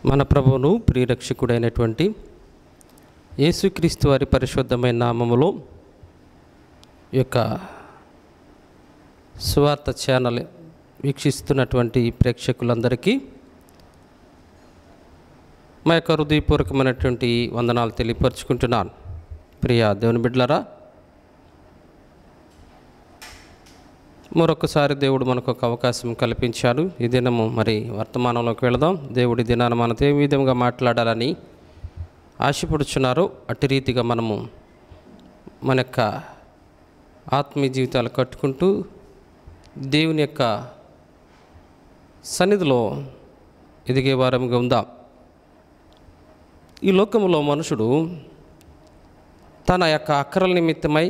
మన ప్రభువును ప్రియరక్షకుడైనటువంటి యేసుక్రీస్తు వారి పరిశుద్ధమైన నామములో ఈ యొక్క సువార్త ఛానల్ వీక్షిస్తున్నటువంటి ప్రేక్షకులందరికీ మా యొక్క హృదయపూర్వకమైనటువంటి వందనాలు తెలియపరుచుకుంటున్నాను. ప్రియ దేవుని బిడ్డలారా, మరొకసారి దేవుడు మనకు ఒక అవకాశం కల్పించాడు. ఈ దినము మరి వర్తమానంలోకి వెళదాం. దేవుడి దినాన మనతో ఏ విధంగా మాట్లాడాలని ఆశపడుచున్నారో అట్టి రీతిగా మనము మన యొక్క ఆత్మీయ జీవితాలు కట్టుకుంటూ దేవుని యొక్క సన్నిధిలో ఎదిగే వారముగా ఉందాం. ఈ లోకంలో మనుషుడు తన యొక్క అక్కరల నిమిత్తమై,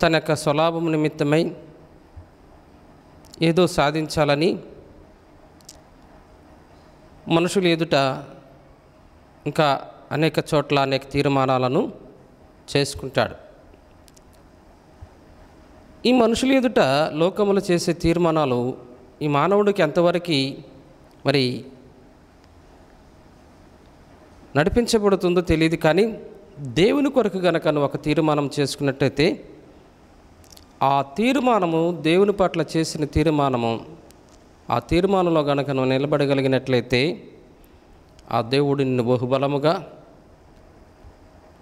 తన యొక్క స్వలాభం నిమిత్తమై ఏదో సాధించాలని మనుషులు ఎదుట ఇంకా అనేక చోట్ల అనేక తీర్మానాలను చేసుకుంటాడు. ఈ మనుషులు ఎదుట లోకములు చేసే తీర్మానాలు ఈ మానవుడికి ఎంతవరకు మరి నడిపించబడుతుందో తెలియదు. కానీ దేవుని కొరకు గనక నువ్వు ఒక తీర్మానం చేసుకున్నట్టయితే ఆ తీర్మానము దేవుని పట్ల చేసిన తీర్మానము, ఆ తీర్మానంలో గనక నువ్వు నిలబడగలిగినట్లయితే ఆ దేవుడు నిన్ను బహుబలముగా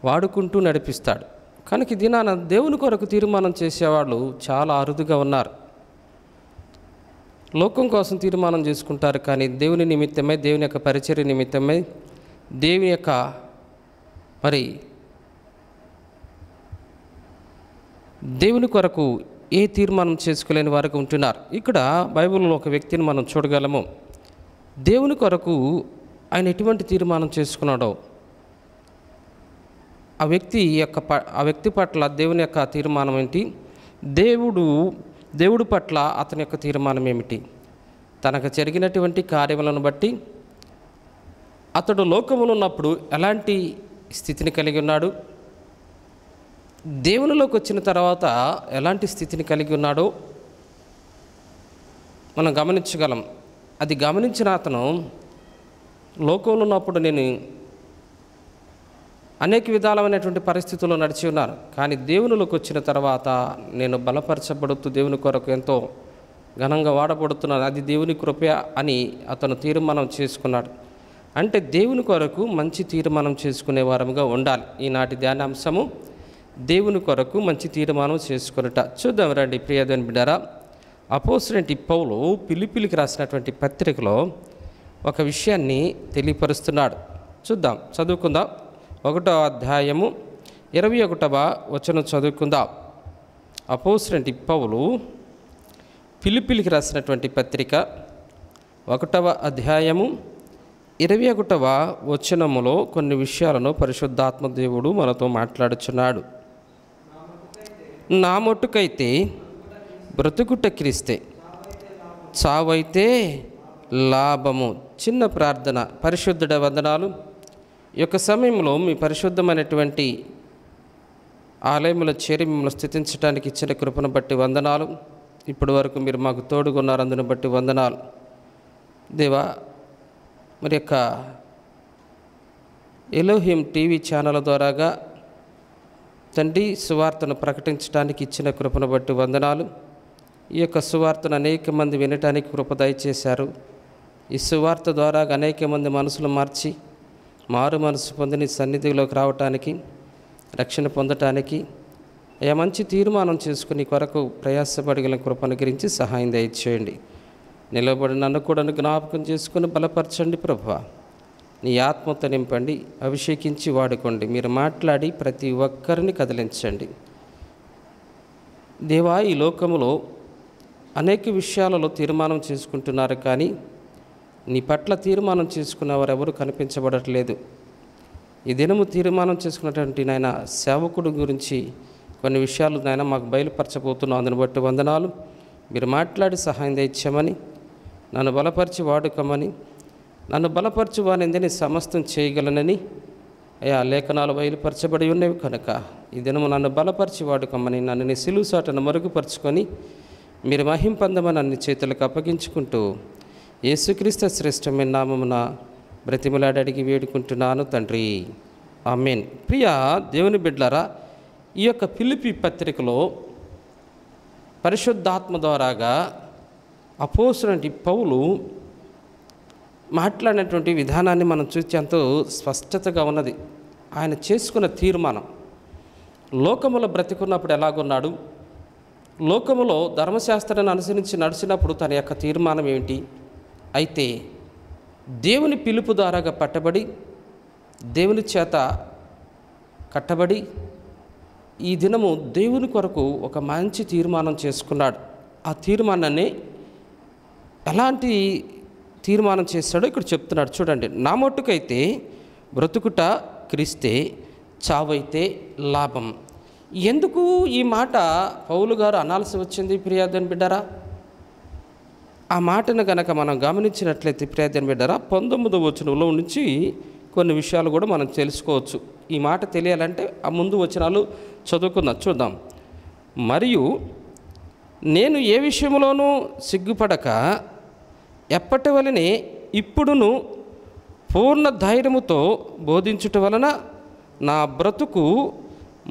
వాడుకుంటూ నడిపిస్తాడు. కనుక ఈ దినాన దేవుని కొరకు తీర్మానం చేసేవాళ్ళు చాలా అరుదుగా ఉన్నారు. లోకం కోసం తీర్మానం చేసుకుంటారు, కానీ దేవుని నిమిత్తమై, దేవుని యొక్క పరిచర్య నిమిత్తమై, దేవుని యొక్క మరి దేవుని కొరకు ఏ తీర్మానం చేసుకోలేని వారికి ఉంటున్నారు. ఇక్కడ బైబిల్లో ఒక వ్యక్తిని మనం చూడగలము. దేవుని కొరకు ఆయన ఎటువంటి తీర్మానం చేసుకున్నాడో ఆ వ్యక్తి పట్ల దేవుని యొక్క తీర్మానం ఏంటి, దేవుడు పట్ల అతని యొక్క తీర్మానం ఏమిటి, తనకు జరిగినటువంటి కార్యములను బట్టి అతడు లోకములో ఉన్నప్పుడు ఎలాంటి స్థితిని కలిగి ఉన్నాడు, దేవునిలోకి వచ్చిన తర్వాత ఎలాంటి స్థితిని కలిగి ఉన్నాడో మనం గమనించగలం. అది గమనించిన అతను లోకంలో ఉన్నప్పుడు నేను అనేక విధాలమైనటువంటి పరిస్థితుల్లో నడిచి ఉన్నాను, కానీ దేవునిలోకి వచ్చిన తర్వాత నేను బలపరచబడుతూ దేవుని కొరకు ఎంతో ఘనంగా వాడబడుతున్నాను, అది దేవుని కృప అని అతను తీర్మానం చేసుకున్నాడు. అంటే దేవుని కొరకు మంచి తీర్మానం చేసుకునే వారముగా ఉండాలి. ఈనాటి ధ్యానాంశము దేవుని కొరకు మంచి తీర్మానం చేసుకున్నట. చూద్దాం రండి ప్రియ దేవుని బిడ్డారా. అపోస్తలుడైన పౌలు ఫిలిప్పీయులకు రాసినటువంటి పత్రికలో ఒక విషయాన్ని తెలియపరుస్తున్నాడు. చూద్దాం, చదువుకుందాం. 1వ అధ్యాయము 21వ వచనం చదువుకుందాం. అపోస్తలుడైన పౌలు ఫిలిప్పీయులకు రాసినటువంటి పత్రిక 1వ అధ్యాయము 21వ వచనములో కొన్ని విషయాలను పరిశుద్ధాత్మ దేవుడు మనతో మాట్లాడుచున్నాడు. నా మట్టుకైతే బ్రతుకుట క్రీస్తే, చావైతే లాభము. చిన్న ప్రార్థన. పరిశుద్ధుడ వందనాలు. ఈ యొక్క సమయంలో మీ పరిశుద్ధమైనటువంటి ఆలయంలో చేరి మిమ్మల్ని స్థుతించడానికి ఇచ్చిన కృపను బట్టి వందనాలు. ఇప్పటి వరకు మీరు మాకు తోడుగున్నారు, అందును బట్టి వందనాలు దేవా. మరి యొక్క ఎలోహిం టీవీ ఛానల్ ద్వారాగా తండ్రి సువార్తను ప్రకటించడానికి ఇచ్చిన కృపను బట్టి వందనాలు. ఈ యొక్క సువార్తను అనేక మంది వినటానికి కృప దయచేశారు. ఈ సువార్త ద్వారా అనేక మంది మనసులు మార్చి మారు మనసు పొందిన సన్నిధిలోకి రావటానికి, రక్షణ పొందటానికి మంచి తీర్మానం చేసుకుని కొరకు ప్రయాసపడగల కృపను గురించి సహాయం దయచేయండి. నిలబడి నన్ను కూడా జ్ఞాపకం చేసుకుని బలపరచండి ప్రభువా. నీ ఆత్మతో నింపండి, అభిషేకించి వాడుకోండి. మీరు మాట్లాడి ప్రతి ఒక్కరిని కదిలించండి దేవా. ఈ లోకములో అనేక విషయాలలో తీర్మానం చేసుకుంటున్నారు, కానీ నీ పట్ల తీర్మానం చేసుకున్నవారు ఎవరు కనిపించబడట్లేదు. ఈ దినము తీర్మానం చేసుకున్నటువంటి నాయన సేవకుడు గురించి కొన్ని విషయాలు నాయన మాకు బయలుపరచబోతున్నాం, అందుని బట్టి వందనాలు. మీరు మాట్లాడి సహాయం దయచేయమని, నన్ను బలపరిచి వాడుకోమని, నన్ను బలపరచు వానిందని సమస్తం చేయగలనని అయా లేఖనాలు బయలుపరచబడి ఉన్నవి కనుక ఈ దినము నన్ను బలపరిచి వాడుకోమని, నన్ను నీ సిలువ సాటను మరుగుపరుచుకొని మీరు మహిం పొందమని అన్ని చేతులకు అప్పగించుకుంటూ యేసుక్రీస్తు శ్రేష్టమైన నామమున బ్రతిమలాడి అడిగి వేడుకుంటున్నాను తండ్రి, ఆమేన్. ప్రియ దేవుని బిడ్డలారా, ఈ యొక్క ఫిలిప్పీ పత్రికలో పరిశుద్ధాత్మ ద్వారాగా అపోస్తలుడైన పౌలు మాట్లాడినటువంటి విధానాన్ని మనం చూసి ఎంతో స్పష్టతగా ఉన్నది. ఆయన చేసుకున్న తీర్మానం, లోకములో బ్రతికున్నప్పుడు ఎలాగున్నాడు, లోకములో ధర్మశాస్త్రాన్ని అనుసరించి నడిచినప్పుడు తన యొక్క తీర్మానం ఏమిటి, అయితే దేవుని పిలుపు ద్వారాగా పట్టబడి దేవుని చేత కట్టబడి ఈ దినము దేవుని కొరకు ఒక మంచి తీర్మానం చేసుకున్నాడు. ఆ తీర్మానాన్ని ఎలాంటి తీర్మానం చేశాడో ఇక్కడ చెప్తున్నాడు. చూడండి, నా మట్టుకైతే బ్రతుకుట క్రీస్తే, చావైతే లాభం. ఎందుకు ఈ మాట పౌలు గారు అనాల్సి వచ్చింది ప్రియాదని బిడ్డరా? ఆ మాటను గనక మనం గమనించినట్లయితే ప్రియాదని బిడ్డరా, 19వ వచనంలో నుంచి కొన్ని విషయాలు కూడా మనం తెలుసుకోవచ్చు. ఈ మాట తెలియాలంటే ఆ ముందు వచనాలు చదువుకుందాం, చూద్దాం. మరియు నేను ఏ విషయంలోనూ సిగ్గుపడక ఎప్పటి వలనే ఇప్పుడును పూర్ణ ధైర్యముతో బోధించుట వలన నా బ్రతుకు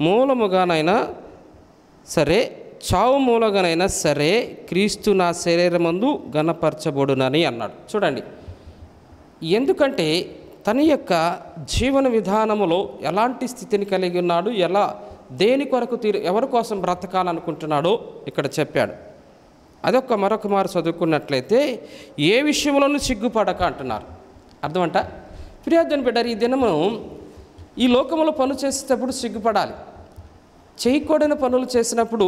మూలముగానైనా సరే, చావు మూలగానైనా సరే, క్రీస్తు నా శరీరమందు ఘనపరచబడునని అన్నాడు. చూడండి, ఎందుకంటే తన యొక్క జీవన విధానములో ఎలాంటి స్థితిని కలిగి ఉన్నాడు, ఎలా దేని కొరకు ఎవరి కోసం బ్రతకాలనుకుంటున్నాడో ఇక్కడ చెప్పాడు. అదొక మరొక మారు చదువుకున్నట్లయితే ఏ విషయంలోనూ సిగ్గుపడక అంటున్నారు. అర్థమంట ప్రియాదని బిడ్డారు, ఈ దినము ఈ లోకంలో పనులు చేసేటప్పుడు సిగ్గుపడాలి, చేయకూడని పనులు చేసినప్పుడు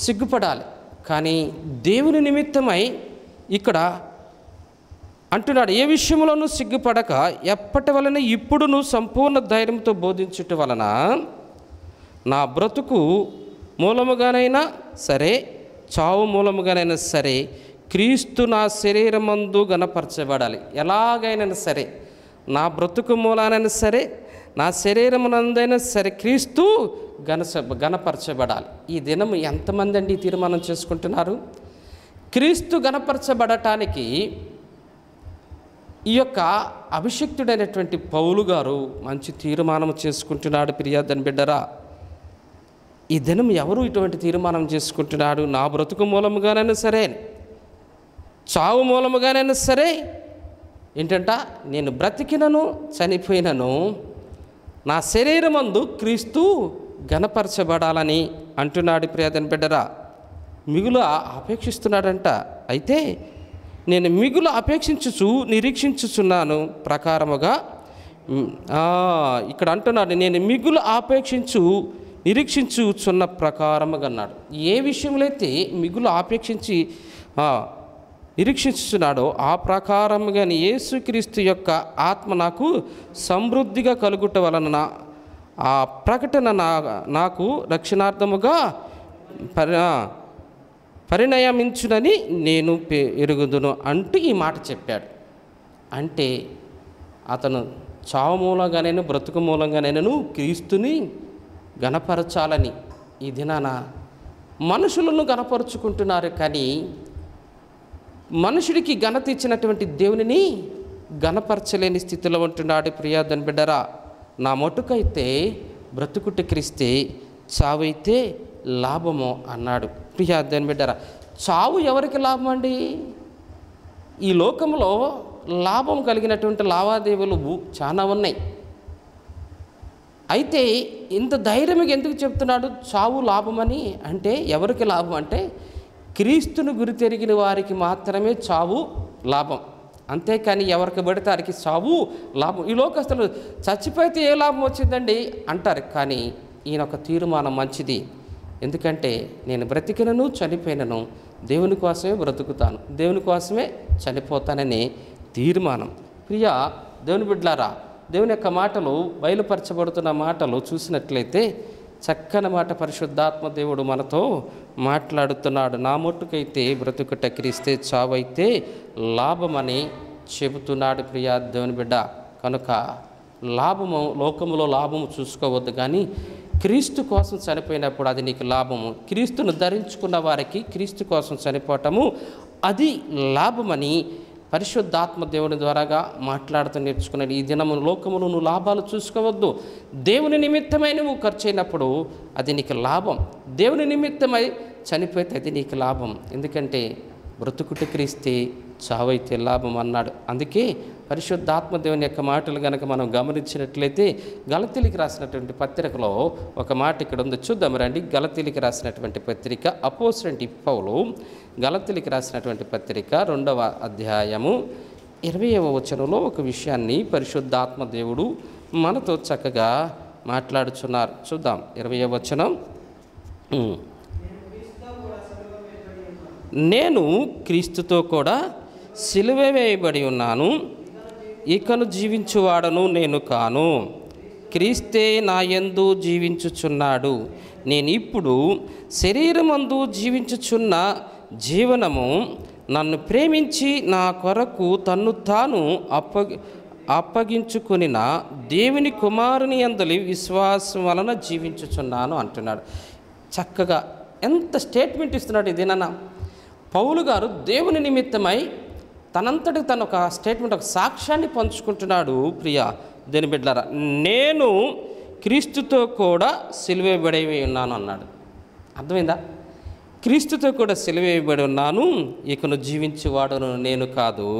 సిగ్గుపడాలి. కానీ దేవుని నిమిత్తమై ఇక్కడ అంటున్నాడు, ఏ విషయంలోనూ సిగ్గుపడక ఎప్పటి వలన ఇప్పుడును సంపూర్ణ ధైర్యంతో బోధించుట వలన నా బ్రతుకు మూలముగానైనా సరే, చావు మూలముగానైనా సరే, క్రీస్తు నా శరీరమందు ఘనపరచబడాలి. ఎలాగైనా సరే, నా బ్రతుకు మూలానైనా సరే, నా శరీరమునందైనా సరే క్రీస్తు ఘనపరచబడాలి. ఈ దినం ఎంతమంది అండి తీర్మానం చేసుకుంటున్నారు? క్రీస్తు ఘనపరచబడటానికి ఈ యొక్క అభిషిక్తుడైనటువంటి పౌలు గారు మంచి తీర్మానం చేసుకుంటున్నాడు. ప్రియాదని బిడ్డరా, ఈ దినం ఎవరు ఇటువంటి తీర్మానం చేసుకుంటున్నాడు? నా బ్రతుకు మూలముగానైనా సరే, చావు మూలముగానైనా సరే, ఏంటంట, నేను బ్రతికినను చనిపోయినను నా శరీరమందు క్రీస్తు ఘనపరచబడాలని అంటున్నాడు. ప్రియాదని బిడ్డరా, మిగులు అపేక్షిస్తున్నాడంట. అయితే నేను మిగులు అపేక్షించుచు నిరీక్షించుచున్నాను ప్రకారముగా, ఇక్కడ అంటున్నాడు, నేను మిగులు అపేక్షించు నిరీక్షించుచున్న ప్రకారముగా అన్నాడు. ఏ విషయంలో అయితే మిగులు ఆపేక్షించి నిరీక్షించుచున్నాడో ఆ ప్రకారముగా యేసుక్రీస్తు యొక్క ఆత్మ నాకు సమృద్ధిగా కలుగుట వలన ఆ ప్రకటన నాకు రక్షణార్థముగా పరిణయమించునని నేను ఎరుగుదును అంటూ ఈ మాట చెప్పాడు. అంటే అతను చావు మూలంగానైనా బ్రతుకు మూలంగానైనాను క్రీస్తుని ఘనపరచాలని ఈ దినాన మనుషులను ఘనపరుచుకుంటున్నారు. కానీ మనుషుడికి ఘనత ఇచ్చినటువంటి దేవునిని ఘనపరచలేని స్థితిలో ఉంటున్నాడు. ప్రియాదని బిడ్డరా, నా మటుకైతే బ్రతుకుట క్రీస్తే, చావైతే లాభము అన్నాడు. ప్రియాదని బిడ్డరా, చావు ఎవరికి లాభం అండి? ఈ లోకంలో లాభం కలిగినటువంటి లావాదేవీలు చాలా ఉన్నాయి. అయితే ఇంత ధైర్యంగా ఎందుకు చెప్తున్నాడు చావు లాభమని? అంటే ఎవరికి లాభం అంటే క్రీస్తును గురి తెరిగిన వారికి మాత్రమే చావు లాభం. అంతేకాని ఎవరికి పడితే వారికి చావు లాభం. ఈ లోకస్తులు చచ్చిపోతే ఏ లాభం వచ్చిందండి అంటారు. కానీ ఈయన ఒక తీర్మానం మంచిది. ఎందుకంటే నేను బ్రతికినను చనిపోయినను దేవుని కోసమే బ్రతుకుతాను, దేవుని కోసమే చనిపోతాననే తీర్మానం. ప్రియ దేవుని బిడ్డలారా, దేవుని యొక్క మాటలు బయలుపరచబడుతున్న మాటలు చూసినట్లయితే చక్కని మాట పరిశుద్ధాత్మ దేవుడు మనతో మాట్లాడుతున్నాడు. నా మట్టుకైతే బ్రతుకుట క్రీస్తే, చావైతే లాభమని చెబుతున్నాడు. ప్రియా దేవుని బిడ్డ, కనుక లాభము, లోకములో లాభము చూసుకోవద్దు, కానీ క్రీస్తు కోసం చనిపోయినప్పుడు అది నీకు లాభము. క్రీస్తును ధరించుకున్న వారికి క్రీస్తు కోసం చనిపోవటము అది లాభమని పరిశుద్ధాత్మ దేవుని ద్వారాగా మాట్లాడుతూ నేర్చుకున్నాడు. ఈ దినము లోకమును నువ్వు లాభాలు చూసుకోవద్దు. దేవుని నిమిత్తమై నువ్వు ఖర్చు అయినప్పుడు అది నీకు లాభం. దేవుని నిమిత్తమై చనిపోతే అది నీకు లాభం. ఎందుకంటే బ్రతుకుట క్రీస్తే చావైతే లాభం అన్నాడు. అందుకే పరిశుద్ధాత్మ దేవుని యొక్క మాటలు కనుక మనం గమనించినట్లయితే గలతీయులకు రాసినటువంటి పత్రికలో ఒక మాట ఇక్కడ ఉంది, చూద్దాం రండి. గలతీయులకు రాసినటువంటి పత్రిక అపోస్తలుడైన పౌలు గలతీయులకు రాసినటువంటి పత్రిక 2వ అధ్యాయము 20వ వచనంలో ఒక విషయాన్ని పరిశుద్ధాత్మ దేవుడు మనతో చక్కగా మాట్లాడుచున్నారు. చూద్దాం 20వ వచనం. నేను క్రీస్తుతో కూడా సిలువ వేయబడి ఉన్నాను, ఇకను జీవించువాడను నేను కాను, క్రీస్తే నా యందు జీవించుచున్నాడు. నేను ఇప్పుడు శరీరమందు జీవించుచున్న జీవనము నన్ను ప్రేమించి నా కొరకు తన్ను తాను అప్పగించుకొనిన దేవుని కుమారుని యందలి విశ్వాసం వలన జీవించుచున్నాను అంటున్నాడు. చక్కగా ఎంత స్టేట్మెంట్ ఇస్తున్నాడు ఇదేనన్నా. పౌలు గారు దేవుని నిమిత్తమై తనంతటికి తను ఒక స్టేట్మెంట్, ఒక సాక్ష్యాన్ని పంచుకుంటున్నాడు. ప్రియా దేని బిడ్డలారా, నేను క్రీస్తుతో కూడా సిలువ వేయబడి ఉన్నాను అన్నాడు. అర్థమైందా? క్రీస్తుతో కూడా సిలువ వేయబడి ఉన్నాను, ఇకను జీవించేవాడును నేను కాదు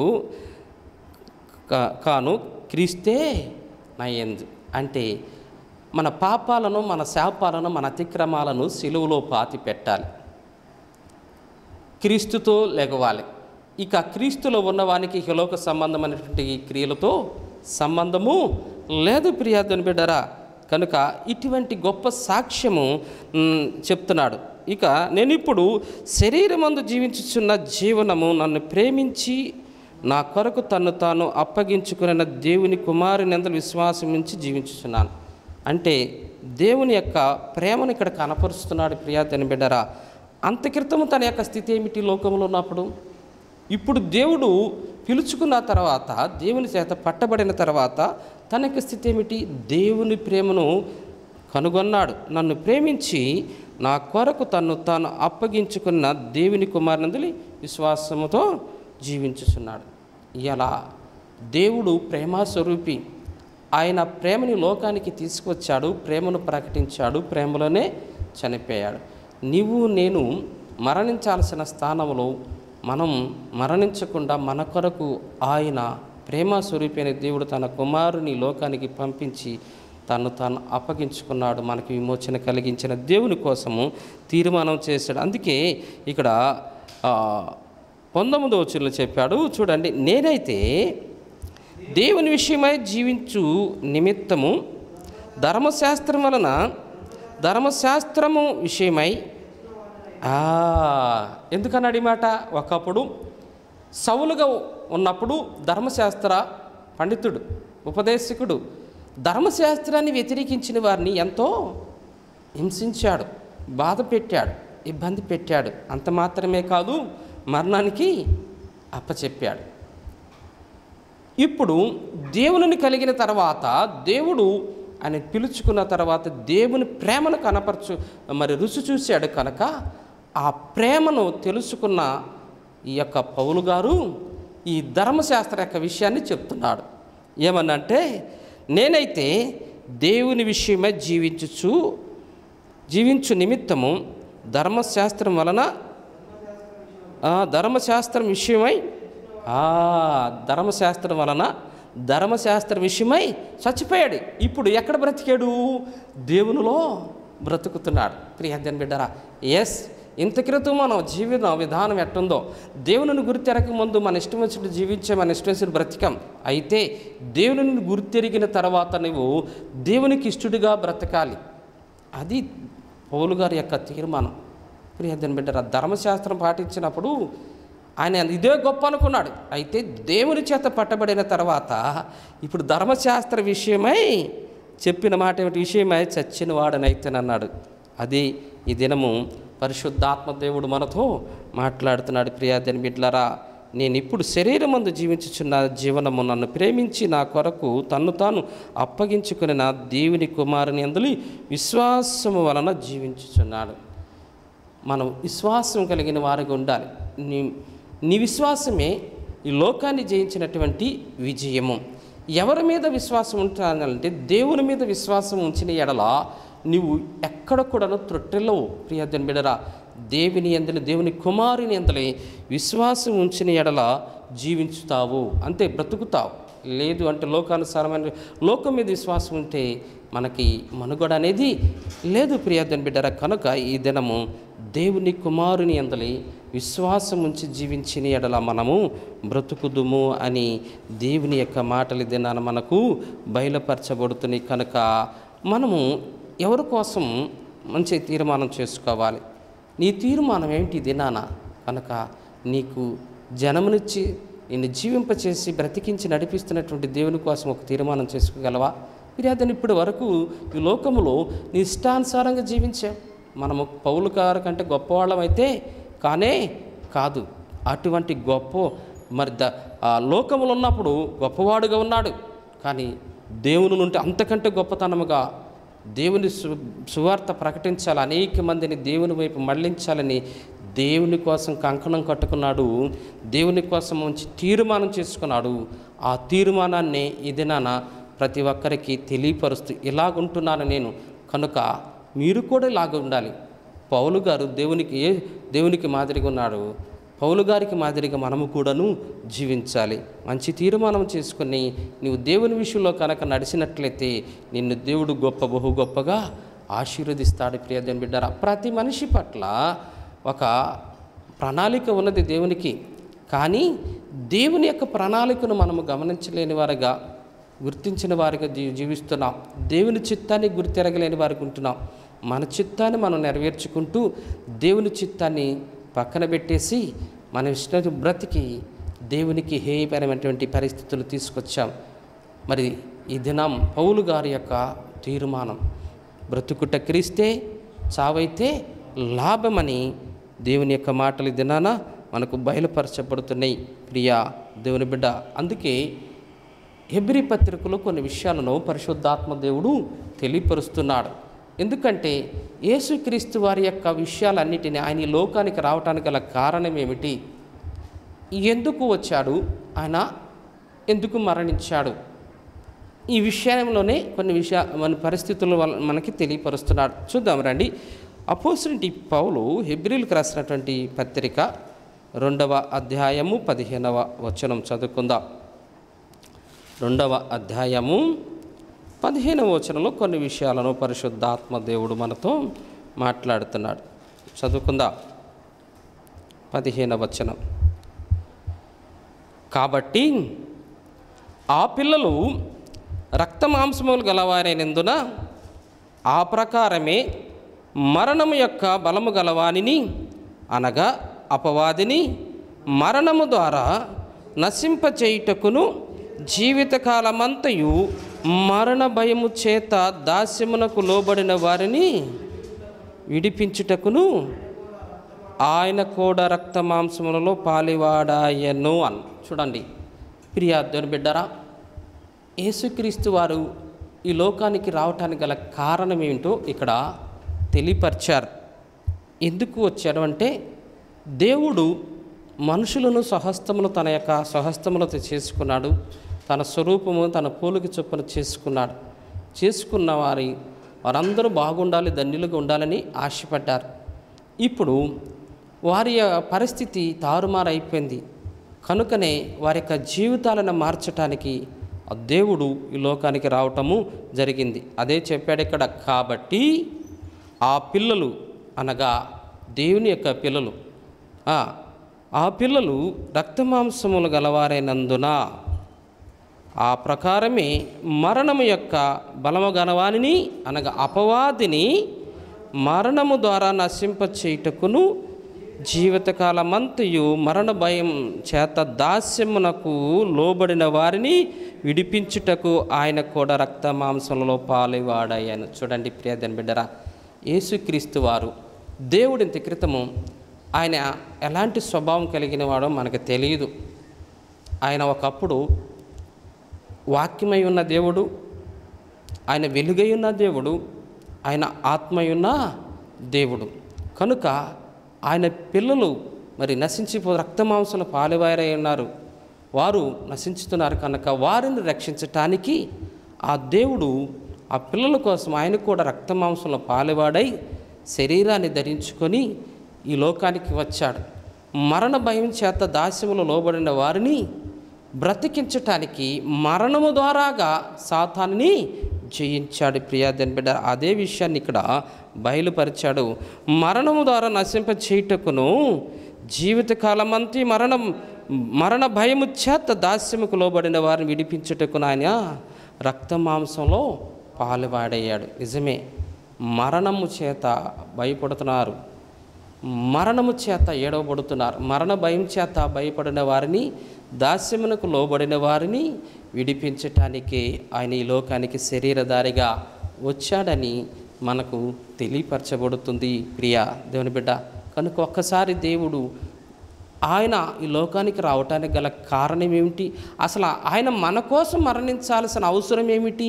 కాను, క్రీస్తే నా యందు. అంటే మన పాపాలను, మన శాపాలను, మన అతిక్రమాలను సిలువలో పాతి పెట్టాలి, క్రీస్తుతో లెగవాలి. ఇక క్రీస్తులో ఉన్నవానికి ఇహలోక సంబంధమైనటువంటి క్రియలతో సంబంధము లేదు. ప్రియాదుని బిడ్డరా, కనుక ఇటువంటి గొప్ప సాక్ష్యము చెప్తున్నాడు. ఇక నేను ఇప్పుడు శరీరమందు జీవించుచున్న జీవనము నన్ను ప్రేమించి నా కొరకు తన్ను తాను అప్పగించుకున్న దేవుని కుమారుని యందు విశ్వాసం నుంచి జీవించుచున్నాను. అంటే దేవుని యొక్క ప్రేమను ఇక్కడ కనపరుస్తున్నాడు. ప్రియాదుని బిడ్డరా, అంత క్రితము తన యొక్క స్థితి ఏమిటి లోకంలో ఉన్నప్పుడు? ఇప్పుడు దేవుడు పిలుచుకున్న తర్వాత, దేవుని చేత పట్టబడిన తర్వాత తన యొక్క స్థితి ఏమిటి? దేవుని ప్రేమను కనుగొన్నాడు. నన్ను ప్రేమించి నా కొరకు తన్ను తాను అప్పగించుకున్న దేవుని కుమారునందులి విశ్వాసముతో జీవించుచున్నాడు. ఇలా దేవుడు ప్రేమస్వరూపి. ఆయన ప్రేమని లోకానికి తీసుకొచ్చాడు, ప్రేమను ప్రకటించాడు, ప్రేమలోనే చనిపోయాడు. నీవు నేను మరణించాల్సిన స్థానంలో మనం మరణించకుండా మన కొరకు ఆయన ప్రేమస్వరూపి అయిన దేవుడు తన కుమారుని లోకానికి పంపించి తను తాను అప్పగించుకున్నాడు. మనకి విమోచన కలిగించిన దేవుని కోసము తీర్మానం చేశాడు. అందుకే ఇక్కడ 19వ వచనంలో చెప్పాడు, చూడండి, నేనైతే దేవుని విషయమై జీవించు నిమిత్తము ధర్మశాస్త్రము విషయమై ఎందుకన్నాడు ఈ మాట? ఒకప్పుడు సౌలుగా ఉన్నప్పుడు ధర్మశాస్త్ర పండితుడు, ఉపదేశకుడు, ధర్మశాస్త్రాన్ని వ్యతిరేకించిన వారిని ఎంతో హింసించాడు, బాధ పెట్టాడు, ఇబ్బంది పెట్టాడు. అంత మాత్రమే కాదు, మరణానికి అప్పచెప్పాడు. ఇప్పుడు దేవుని కలిగిన తర్వాత, దేవుడు ఆయన పిలుచుకున్న తర్వాత దేవుని ప్రేమను రుచి చూశాడు. కనుక ఆ ప్రేమను తెలుసుకున్న ఈ యొక్క పౌలు గారు ఈ ధర్మశాస్త్ర యొక్క విషయాన్ని చెప్తున్నాడు. ఏమన్నంటే, నేనైతే దేవుని విషయమై జీవించు నిమిత్తము ధర్మశాస్త్రం విషయమై చచ్చిపోయాడు. ఇప్పుడు ఎక్కడ బ్రతికాడు? దేవునిలో బ్రతుకుతున్నాడు. ప్రియదేని బిడ్డరా, ఎస్, ఇంత క్రితం మన జీవన విధానం ఎట్టుందో, దేవుని గుర్తెరక ముందు మన ఇష్టం వచ్చినట్టు జీవించే, మన ఇష్టం వచ్చిన బ్రతికం. అయితే దేవుని గుర్తెరిగిన తర్వాత నువ్వు దేవునికి ఇష్టడుగా బ్రతకాలి. అది పౌలు గారి యొక్క తీర్మానం. ప్రియదేని బిడ్డరా, ధర్మశాస్త్రం పాటించినప్పుడు ఆయన ఇదే గొప్ప అనుకున్నాడు. అయితే దేవుని చేత పట్టబడిన తర్వాత ఇప్పుడు ధర్మశాస్త్ర విషయమై చెప్పిన మాట ఏమిటి? విషయమై చచ్చిన వాడనైతేనన్నాడు. అది ఈ దినము పరిశుద్ధాత్మ దేవుడు మనతో మాట్లాడుతున్నాడు. ప్రియదేని బిడ్డలారా, నేను ఇప్పుడు శరీరమందు జీవించుచున్న జీవనము నన్ను ప్రేమించి నా కొరకు తన్ను తాను అప్పగించుకుని నా దేవుని కుమారుని యందు విశ్వాసము వలన జీవించుచున్నాడు. మనం విశ్వాసం కలిగిన వారిగా ఉండాలి. నీ విశ్వాసమే ఈ లోకాన్ని జయించినటువంటి విజయము. ఎవరి మీద విశ్వాసం ఉంటానంటే దేవుని మీద విశ్వాసం ఉంచిన ఎడల నువ్వు ఎక్కడ కూడాను త్రొట్టెలో ప్రియదని బిడరా దేవుని యందు దేవుని కుమారుని యందు విశ్వాసం ఉంచిన ఎడల జీవించుతావు, అంతే బ్రతుకుతావు. లేదు అంటే లోకానుసారమైన లోకం మీద విశ్వాసం ఉంటే మనకి మనుగడ అనేది లేదు ప్రియదని బిడ్డరా. కనుక ఈ దినము దేవుని కుమారుని యందు విశ్వాసం ఉంచి జీవించిన ఎడల మనము బ్రతుకుదుము అని దేవుని యొక్క మాటలు దినాన మనకు బయలుపరచబడుతున్నాయి. కనుక మనము ఎవరి కోసం మంచి తీర్మానం చేసుకోవాలి. నీ తీర్మానం ఏంటి దినాన? కనుక నీకు జనమునిచ్చి నిన్ను జీవింపచేసి బ్రతికించి నడిపిస్తున్నటువంటి దేవుని కోసం ఒక తీర్మానం చేసుకోగలవా? మీరు ఇప్పటి వరకు ఈ లోకములో నీ ఇష్టానుసారంగా జీవించావు. మనము పౌలు గారి కంటే గొప్పవాళ్ళం అయితే కానే కాదు. అటువంటి గొప్ప మరి లోకములో ఉన్నప్పుడు గొప్పవాడుగా ఉన్నాడు. కానీ దేవుని నుండి అంతకంటే గొప్పతనముగా దేవుని సువార్త ప్రకటించాలి, అనేక మందిని దేవుని వైపు మళ్ళించాలని దేవుని కోసం కంకణం కట్టుకున్నాడు. దేవుని కోసం మంచి తీర్మానం చేసుకున్నాడు. ఆ తీర్మానాన్ని ఈ దినాన ప్రతి ఒక్కరికి తెలియపరుస్తూ ఇలాగుంటున్నాను నేను, కనుక మీరు కూడా ఇలాగ ఉండాలి. పౌలు గారు దేవునికి మాదిరిగా ఉన్నాడు. పౌలు గారికి మాదిరిగా మనము కూడాను జీవించాలి. మంచి తీర్మానం చేసుకుని నీవు దేవుని విషయంలో కనుక నడిచినట్లయితే నిన్ను దేవుడు బహు గొప్పగా ఆశీర్వదిస్తాడు. ప్రియదేవుని బిడ్డరా, ప్రతి మనిషి పట్ల ఒక ప్రణాళిక ఉన్నది దేవునికి. కానీ దేవుని యొక్క ప్రణాళికను మనము గమనించలేని వారుగా, గుర్తించిన వారిగా జీవిస్తున్నాం. దేవుని చిత్తాన్ని గుర్తిరగలేని వారికి ఉంటున్నాం. మన చిత్తాన్ని మనం నెరవేర్చుకుంటూ దేవుని చిత్తాన్ని పక్కన పెట్టేసి మన ఇష్ట బ్రతికి దేవునికి హేయపరమైనటువంటి పరిస్థితులు తీసుకొచ్చాం. మరి ఈ దినం పౌలు గారి యొక్క తీర్మానం, బ్రతుకుట క్రీస్తే చావైతే లాభమని దేవుని యొక్క మాటలు ఈ దినాన మనకు బయలుపరచబడుతున్నాయి. ప్రియా దేవుని బిడ్డ, అందుకే హెబ్రీ పత్రికలో కొన్ని విషయాలను పరిశుద్ధాత్మ దేవుడు తెలియపరుస్తున్నాడు. ఎందుకంటే యేసుక్రీస్తు వారి యొక్క విషయాలన్నిటినీ ఆయన ఈ లోకానికి రావటానికి గల కారణం ఏమిటి, ఎందుకు వచ్చాడు, ఆయన ఎందుకు మరణించాడు, ఈ విషయంలోనే కొన్ని మన పరిస్థితుల వల్ల మనకి తెలియపరుస్తున్నాడు. చూద్దాం రండి. అపోస్తలుడైన పౌలు హెబ్రీయులకు రాసినటువంటి పత్రిక 2వ అధ్యాయము 15వ వచనం చదువుకుందాం. 2వ అధ్యాయము 15వ వచనంలో కొన్ని విషయాలను పరిశుద్ధాత్మ దేవుడు మనతో మాట్లాడుతున్నాడు. చదువుకుందాం. 15వ వచనం. కాబట్టి ఆ పిల్లలు రక్తమాంసములు గలవారైనందున ఆ ప్రకారమే మరణము యొక్క బలము గలవానిని, అనగా అపవాదిని మరణము ద్వారా నశింపచేయుటకును, జీవితకాలమంతయు మరణ భయము చేత దాస్యమునకు లోబడిన వారిని విడిపించుటకును ఆయన కూడా రక్త మాంసములలో పాలివాడాయను అని. చూడండి ప్రియా దేవుని బిడ్డరా, యేసుక్రీస్తు వారు ఈ లోకానికి రావటానికి గల కారణం ఏమిటో ఇక్కడ తెలియపరిచారు. ఎందుకు వచ్చాడు అంటే, దేవుడు మనుషులను స్వహస్తములు తన యొక్క స్వహస్తములతో చేసుకున్నాడు. తన స్వరూపము తన పోలిక చొప్పున చేసుకున్నాడు. చేసుకున్న వారందరూ బాగుండాలి, ధన్యులుగా ఉండాలని ఆశపడ్డారు. ఇప్పుడు వారి పరిస్థితి తారుమారైపోయింది. కనుకనే వారి యొక్క జీవితాలను మార్చటానికి ఆ దేవుడు ఈ లోకానికి రావటము జరిగింది. అదే చెప్పాడు ఇక్కడ. కాబట్టి ఆ పిల్లలు, అనగా దేవుని యొక్క పిల్లలు, ఆ పిల్లలు రక్తమాంసములు గలవారైనందున ఆ ప్రకారమే మరణము యొక్క బలము గలవానిని, అనగా అపవాదిని మరణము ద్వారా నశింపచేయుటకును, జీవితకాలమంతయు మరణ భయం చేత దాస్యమునకు లోబడిన వారిని విడిపించుటకు ఆయన కూడా రక్త మాంసంలో పాలివాడాయను. చూడండి ప్రియదేవుని బిడ్డరా, యేసుక్రీస్తు వారు దేవుడు ఇంత క్రితము ఆయన ఎలాంటి స్వభావం కలిగిన వాడో మనకు తెలియదు. ఆయన ఒకప్పుడు వాక్యమై ఉన్న దేవుడు, ఆయన వెలుగై ఉన్న దేవుడు, ఆయన ఆత్మయున్న దేవుడు. కనుక ఆయన పిల్లలు మరి నశించిపో రక్తమాంసలు పాలువారై ఉన్నారు. వారు నశించుతున్నారు కనుక వారిని రక్షించటానికి ఆ దేవుడు ఆ పిల్లల కోసం ఆయన కూడా రక్తమాంసంలో పాలువాడై శరీరాన్ని ధరించుకొని ఈ లోకానికి వచ్చాడు. మరణ భయం చేత దాస్యములో లోబడిన వారిని బ్రతికించటానికి మరణము ద్వారాగా సాతానుని జయించాడు. ప్రియాదేని బిడ్డ, అదే విషయాన్ని ఇక్కడ బయలుపరిచాడు. మరణము ద్వారా నశింప చేయుటకును జీవితకాలమంతా మరణ భయము చేత దాస్యముకు లోబడిన వారిని విడిపించుటకును ఆయన రక్తమాంసంలో పాలువాడయ్యాడు. నిజమే, మరణము చేత భయపడుతున్నారు, మరణము చేత ఏడవబడుతున్నారు. మరణ భయం చేత భయపడిన వారిని, దాస్యమునకు లోబడిన వారిని విడిపించటానికి ఆయన ఈ లోకానికి శరీరధారిగా వచ్చాడని మనకు తెలియపరచబడుతుంది. ప్రియ దేవుని బిడ్డ, కనుక ఒక్కసారి దేవుడు ఆయన ఈ లోకానికి రావటానికి గల కారణం ఏమిటి, అసలు ఆయన మన కోసం మరణించాల్సిన అవసరం ఏమిటి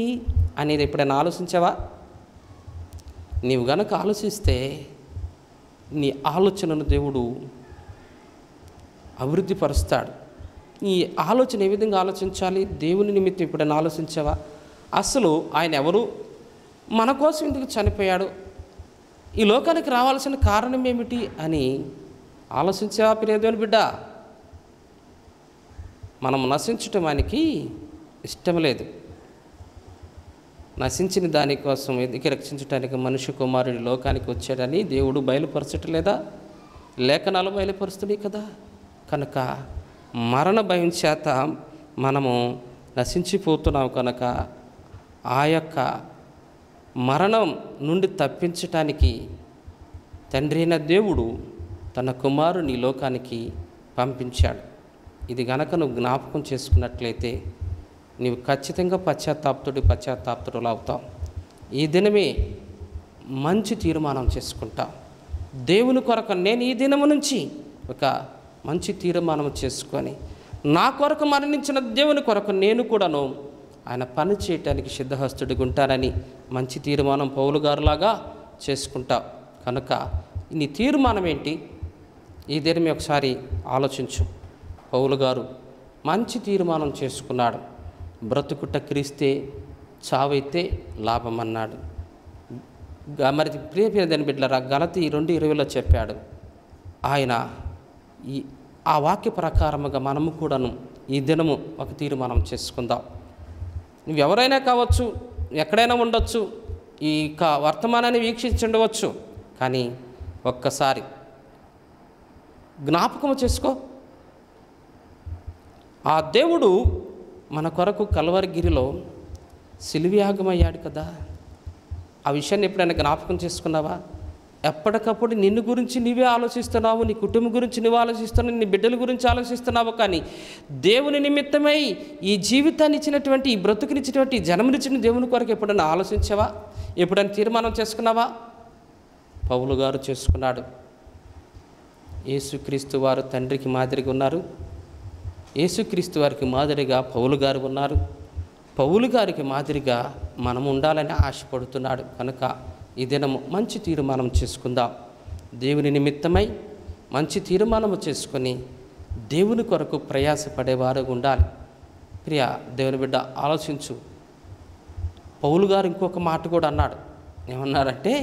అనేది ఎప్పుడైనా ఆలోచించావా? నీవు గనక ఆలోచిస్తే నీ ఆలోచనను దేవుడు అభివృద్ధి పరుస్తాడు. ఈ ఆలోచన ఏ విధంగా ఆలోచించాలి? దేవుని నిమిత్తం ఎప్పుడైనా ఆలోచించావా? అసలు ఆయన ఎవరు, మన కోసం ఎందుకు చనిపోయాడు, ఈ లోకానికి రావాల్సిన కారణం ఏమిటి అని ఆలోచించావా? ప్రియ దేవుని బిడ్డ, మనం నశించటం ఆయనకి ఇష్టం లేదు. నశించిన దానికోసం ఎదికి రక్షించడానికి మనుష్య కుమారుడి లోకానికి వచ్చాడని దేవుడు బయలుపరచట్లేదా? లేఖనాలు బయలుపరుస్తున్నాయి కదా. కనుక మరణ భయం చేత మనము నశించిపోతున్నాం కనుక ఆ యొక్క మరణం నుండి తప్పించటానికి తండ్రి అయిన దేవుడు తన కుమారుని లోకానికి పంపించాడు. ఇది గనక నువ్వు జ్ఞాపకం చేసుకున్నట్లయితే నీవు ఖచ్చితంగా పశ్చాత్తాపతుడులు అవుతావు. ఈ దినమే మంచి తీర్మానం చేసుకుంటావు. దేవుని కొరకు నేను ఈ దినము నుంచి ఒక మంచి తీర్మానం చేసుకొని నా కొరకు మరణించిన దేవుని కొరకు నేను కూడాను ఆయన పని చేయటానికి సిద్ధహస్తుడిగా ఉంటానని మంచి తీర్మానం పౌలు గారులాగా చేసుకుంటావు. కనుక నీ తీర్మానం ఏంటి? ఈ దినమే ఒకసారి ఆలోచించు. పౌలు గారు మంచి తీర్మానం చేసుకున్నాడు. బ్రతుకుట క్రీస్తే, చావైతే లాభం అన్నాడు. మరి ప్రియ దాని బిడ్డలారా, గలతీ 2:20 చెప్పాడు. ఆయన ఆ వాక్య ప్రకారముగా మనము కూడాను ఈ దినము ఒక తీర్మానం చేసుకుందాం. నువ్వు ఎవరైనా కావచ్చు, ఎక్కడైనా ఉండొచ్చు, ఈ వర్తమానాన్ని వీక్షించుండవచ్చు, కానీ ఒక్కసారి జ్ఞాపకం చేసుకో, ఆ దేవుడు మన కొరకు కల్వరిగిరిలో శిలువయాగమయ్యాడు కదా. ఆ విషయాన్ని ఎప్పుడైనా జ్ఞాపకం చేసుకున్నావా? ఎప్పటికప్పుడు నిన్ను గురించి నీవే ఆలోచిస్తున్నావు, నీ కుటుంబం గురించి నువ్వు ఆలోచిస్తున్నావు, నీ బిడ్డల గురించి ఆలోచిస్తున్నావు. కానీ దేవుని నిమిత్తమై ఈ జీవితాన్ని ఇచ్చినటువంటి, ఈ బ్రతుకునిచ్చినటువంటి, జన్మనిచ్చిన దేవుని కొరకు ఎప్పుడైనా ఆలోచించావా? ఎప్పుడైనా తీర్మానం చేసుకున్నావా? పౌలు గారు చేసుకున్నాడు. యేసుక్రీస్తు వారు తండ్రికి మాదిరిగా ఉన్నారు. యేసుక్రీస్తు వారికి మాదిరిగా పౌలు గారు ఉన్నారు. పౌలు గారికి మాదిరిగా మనం ఉండాలని ఆశపడుతున్నాడు. కనుక ఈ దినము మంచి తీర్మానం చేసుకుందాం. దేవుని నిమిత్తమై మంచి తీర్మానము చేసుకొని దేవుని కొరకు ప్రయాసపడేవారు ఉండాలి. ప్రియ దేవుని బిడ్డ, ఆలోచించు. పౌలు గారు ఇంకొక మాట కూడా అన్నాడు. ఏమన్నారంటే,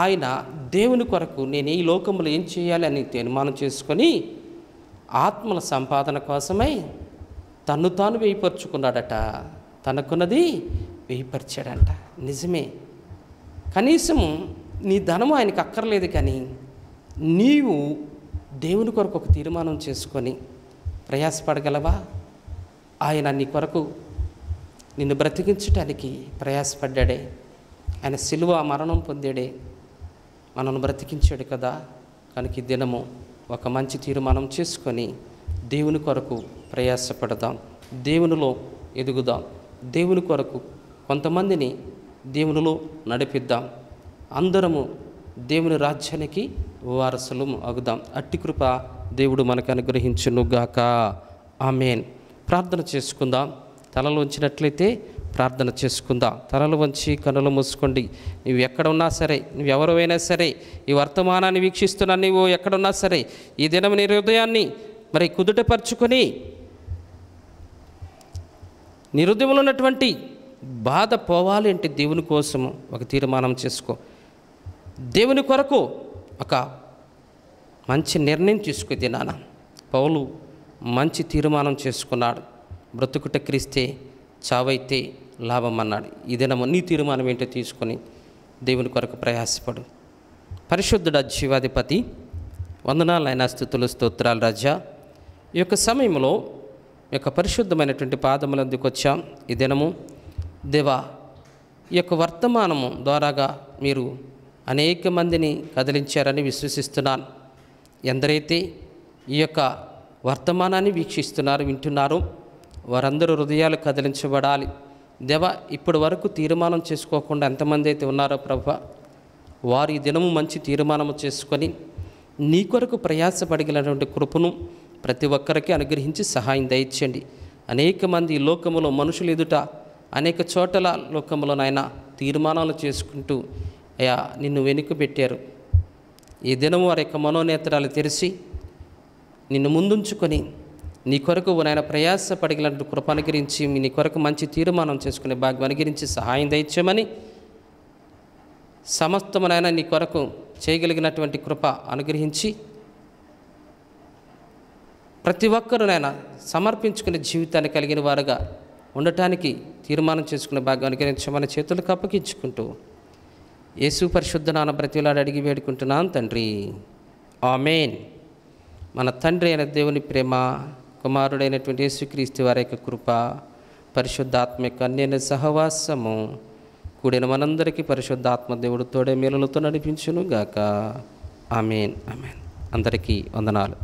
ఆయన దేవుని కొరకు నేను ఈ లోకంలో ఏం చేయాలి అని తీర్మానం చేసుకొని ఆత్మల సంపాదన కోసమై తన్ను తాను వేయిపరుచుకున్నాడట. తనకున్నది వేయిపరిచాడంట. నిజమే, కనీసము నీ ధనము ఆయనకు అక్కర్లేదు, కానీ నీవు దేవుని కొరకు ఒక తీర్మానం చేసుకొని ప్రయాసపడగలవా? ఆయన నీ కొరకు నిన్ను బ్రతికించడానికి ప్రయాసపడ్డాడే. ఆయన శిలువ మరణం పొందాడే, మనల్ని బ్రతికించాడు కదా. కనుక ఈ దినము ఒక మంచి తీర్మానం చేసుకొని దేవుని కొరకు ప్రయాసపడదాం, దేవునిలో ఎదుగుదాం, దేవుని కొరకు కొంతమందిని దేవునిలో నడిపిద్దాం. అందరము దేవుని రాజ్యానికి వారసులు అగుదాం. అట్టి కృప దేవుడు మనకు అనుగ్రహించునుగాక. ఆమేన్. ప్రార్థన చేసుకుందాం. తలలు వంచినట్లయితే ప్రార్థన చేసుకుందాం. తలలు వంచి కనులు మూసుకోండి. నువ్వు ఎక్కడ ఉన్నా సరే, నువ్వు ఎవరైనా సరే, ఈ వర్తమానాన్ని వీక్షిస్తున్నా నువ్వు ఎక్కడున్నా సరే, ఈ దినం నీ హృదయాన్ని మరి కుదుటపరుచుకొని నీ హృదయంలో ఉన్నటువంటి బాధ పోవాలి అంటే దేవుని కోసము ఒక తీర్మానం చేసుకో. దేవుని కొరకు ఒక మంచి నిర్ణయం తీసుకునే దినాన పౌలు మంచి తీర్మానం చేసుకున్నాడు. బ్రతుకుట క్రీస్తే, చావైతే లాభం అన్నాడు. ఈ దినము నీ తీర్మానం ఏంటో తీసుకొని దేవుని కొరకు ప్రయాసపడు. పరిశుద్ధుడ జీవాధిపతి, వందనాలైన స్తుతులు స్తోత్రాలు రాజా. ఈ యొక్క సమయంలో ఈ యొక్క పరిశుద్ధమైనటువంటి పాదములందుకు వచ్చాం. ఈ దినము దేవా, ఈ యొక్క వర్తమానము ద్వారాగా మీరు అనేక మందిని కదిలించారని విశ్వసిస్తున్నాను. ఎందరైతే ఈ యొక్క వర్తమానాన్ని వీక్షిస్తున్నారు, వింటున్నారు, వారందరూ హృదయాలు కదిలించబడాలి. దేవా, ఇప్పటి వరకు తీర్మానం చేసుకోకుండా ఎంతమంది అయితే ఉన్నారో ప్రభువా, వారు ఈ దినము మంచి తీర్మానము చేసుకొని నీ కొరకు ప్రయాసపడగలిగినటువంటి కృపను ప్రతి ఒక్కరికి అనుగ్రహించి సహాయం దయచేయండి. అనేక మంది ఈ లోకములో మనుషులు ఎదుట అనేక చోట్ల లోకములో నాయన తీర్మానాలు చేసుకుంటూ అయ్యా నిన్ను వెనుక పెట్టారు. ఈ దినము వారి యొక్క మనోనేత్రాలు తెరిచి నిన్ను ముందుంచుకొని నీ కొరకు నాయన ప్రయాసపడగలిగినటువంటి కృప అనుగ్రహించి నీ కొరకు మంచి తీర్మానం చేసుకునే భాగ్యం అనుగ్రహించి సహాయం దయచేయమని, సమస్తమునైనా నీ కొరకు చేయగలిగినటువంటి కృప అనుగ్రహించి ప్రతి ఒక్కరునైనా సమర్పించుకునే జీవితాన్ని కలిగిన వారుగా ఉండటానికి తీర్మానం చేసుకునే భాగ్యం అనుగ్రహించమని చేతులకు అప్పగించుకుంటూ యేసు పరిశుద్ధ నామమున బ్రతిమలాడి అడిగి వేడుకుంటున్నాను తండ్రి, ఆమేన్. మన తండ్రి అయిన దేవుని ప్రేమ, కుమారుడైనటువంటి యేసుక్రీస్తు వారి యొక్క కృప, పరిశుద్ధాత్మ యొక్క అన్యోన్య సహవాసము కూడిన మనందరికీ పరిశుద్ధాత్మ దేవుడు తోడే మేలులతో నడిపించును గాక. ఆమేన్, ఆమేన్. అందరికీ వందనాలు.